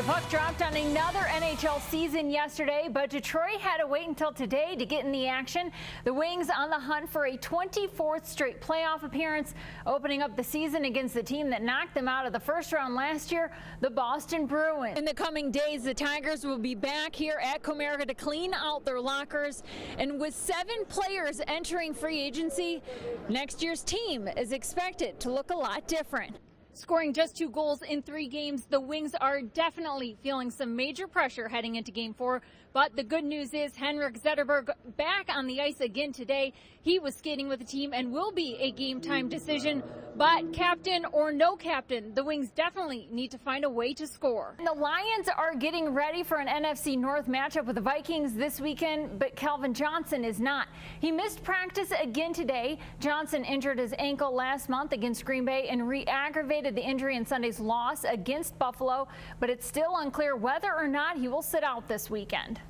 puck dropped on another NHL season yesterday, but Detroit had to wait until today to get in the action. The Wings on the hunt for a 24th straight playoff appearance, opening up the season against the team that knocked them out of the first round last year, the Boston Bruins. In the coming days, the Tigers will be back here at Comerica to clean out their lockers. And with 7 players entering free agency, next year's team is expected to look a lot different. Scoring just 2 goals in 3 games, the Wings are definitely feeling some major pressure heading into Game 4. But the good news is Henrik Zetterberg back on the ice again today. He was skating with the team and will be a game-time decision. But captain or no captain, the Wings definitely need to find a way to score. The Lions are getting ready for an NFC North matchup with the Vikings this weekend, but Calvin Johnson is not. He missed practice again today. Johnson injured his ankle last month against Green Bay and re-aggravated the injury in Sunday's loss against Buffalo, but it's still unclear whether or not he will sit out this weekend.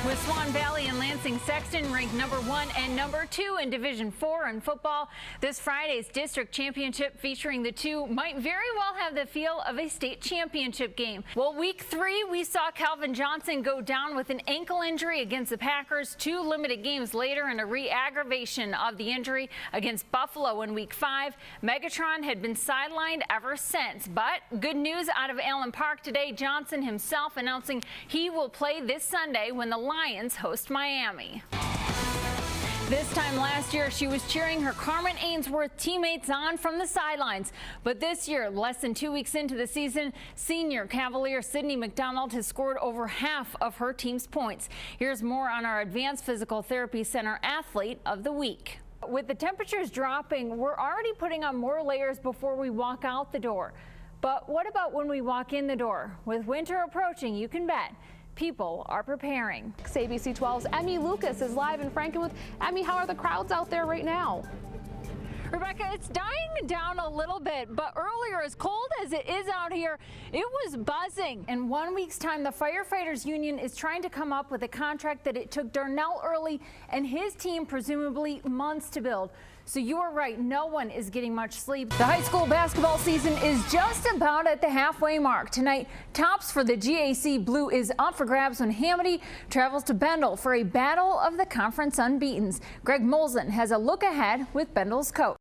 With Swan Valley and Lansing Sexton ranked number 1 and number 2 in Division 4 in football, this Friday's district championship featuring the two might very well have the feel of a state championship game. Well, week 3, we saw Calvin Johnson go down with an ankle injury against the Packers. 2 limited games later, and a re-aggravation of the injury against Buffalo in week 5. Megatron had been sidelined ever since. But good news out of Allen Park today. Johnson himself announcing he will play this Sunday when the Lions host Miami. This time last year, she was cheering her Carmen Ainsworth teammates on from the sidelines. But this year, less than 2 weeks into the season, senior Cavalier Sydney McDonald has scored over half of her team's points. Here's more on our Advanced Physical Therapy Center Athlete of the Week. With the temperatures dropping, we're already putting on more layers before we walk out the door. But what about when we walk in the door? With winter approaching, you can bet people are preparing. ABC 12's Emmy Lucas is live in Frankenmuth. Emmy, how are the crowds out there right now? Rebecca, it's dying down a little bit, but earlier, as cold as it is out here, it was buzzing. In 1 week's time, the Firefighters Union is trying to come up with a contract that it took Darnell Early and his team presumably months to build. So you are right, no one is getting much sleep. The high school basketball season is just about at the halfway mark. Tonight, tops for the GAC Blue is up for grabs when Hamady travels to Bendel for a battle of the conference unbeatens. Greg Molson has a look ahead with Bendel's coach.